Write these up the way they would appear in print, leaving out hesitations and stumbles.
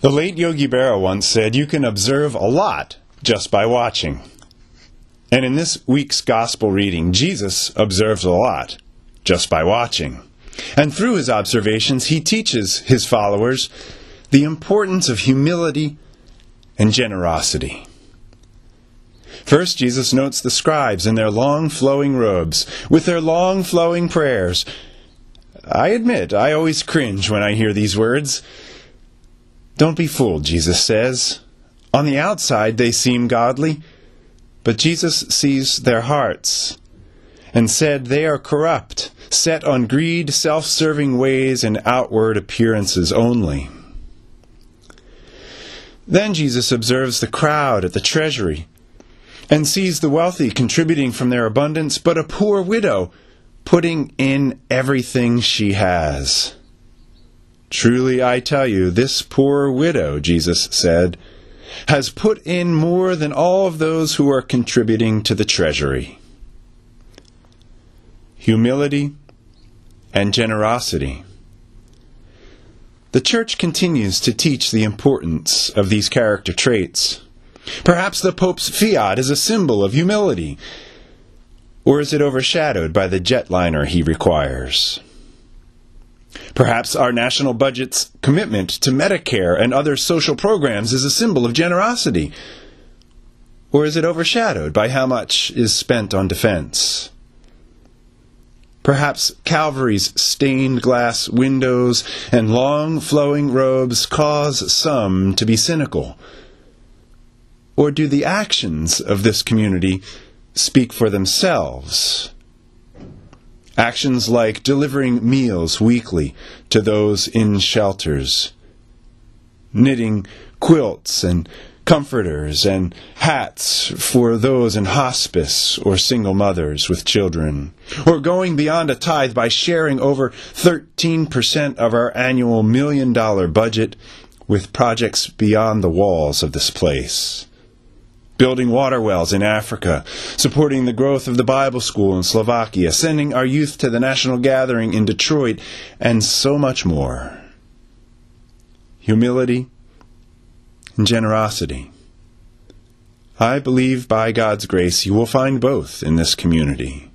The late Yogi Berra once said, "You can observe a lot just by watching." And in this week's gospel reading, Jesus observes a lot just by watching. And through his observations, he teaches his followers the importance of humility and generosity. First, Jesus notes the scribes in their long flowing robes, with their long flowing prayers. I admit, I always cringe when I hear these words. Don't be fooled, Jesus says. On the outside, they seem godly, but Jesus sees their hearts and said they are corrupt, set on greed, self-serving ways, and outward appearances only. Then Jesus observes the crowd at the treasury and sees the wealthy contributing from their abundance, but a poor widow putting in everything she has. Truly, I tell you, this poor widow, Jesus said, has put in more than all of those who are contributing to the treasury. Humility and generosity. The church continues to teach the importance of these character traits. Perhaps the Pope's fiat is a symbol of humility, or is it overshadowed by the jetliner he requires? Perhaps our national budget's commitment to Medicare and other social programs is a symbol of generosity, or is it overshadowed by how much is spent on defense? Perhaps Calvary's stained glass windows and long flowing robes cause some to be cynical. Or do the actions of this community speak for themselves? Actions like delivering meals weekly to those in shelters, knitting quilts and comforters and hats for those in hospice or single mothers with children, or going beyond a tithe by sharing over 13% of our annual $1 million budget with projects beyond the walls of this place. Building water wells in Africa, supporting the growth of the Bible school in Slovakia, sending our youth to the national gathering in Detroit, and so much more. Humility and generosity. I believe by God's grace you will find both in this community.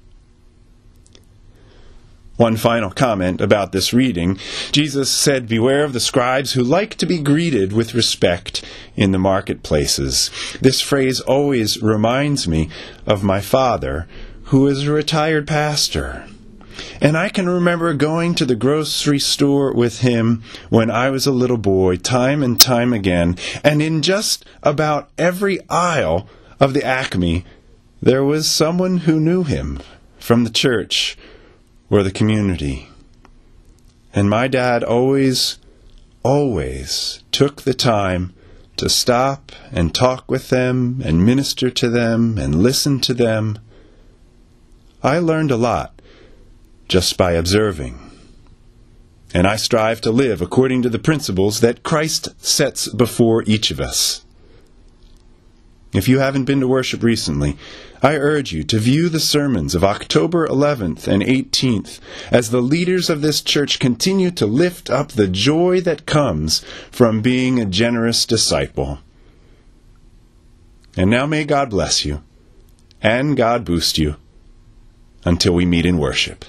One final comment about this reading. Jesus said, "Beware of the scribes who like to be greeted with respect in the marketplaces." This phrase always reminds me of my father, who is a retired pastor. And I can remember going to the grocery store with him when I was a little boy, time and time again, and in just about every aisle of the Acme, there was someone who knew him from the church or the community. And my dad always took the time to stop and talk with them and minister to them and listen to them. I learned a lot just by observing. And I strive to live according to the principles that Christ sets before each of us. If you haven't been to worship recently, I urge you to view the sermons of October 11th and 18th as the leaders of this church continue to lift up the joy that comes from being a generous disciple. And now may God bless you, and God boost you, until we meet in worship.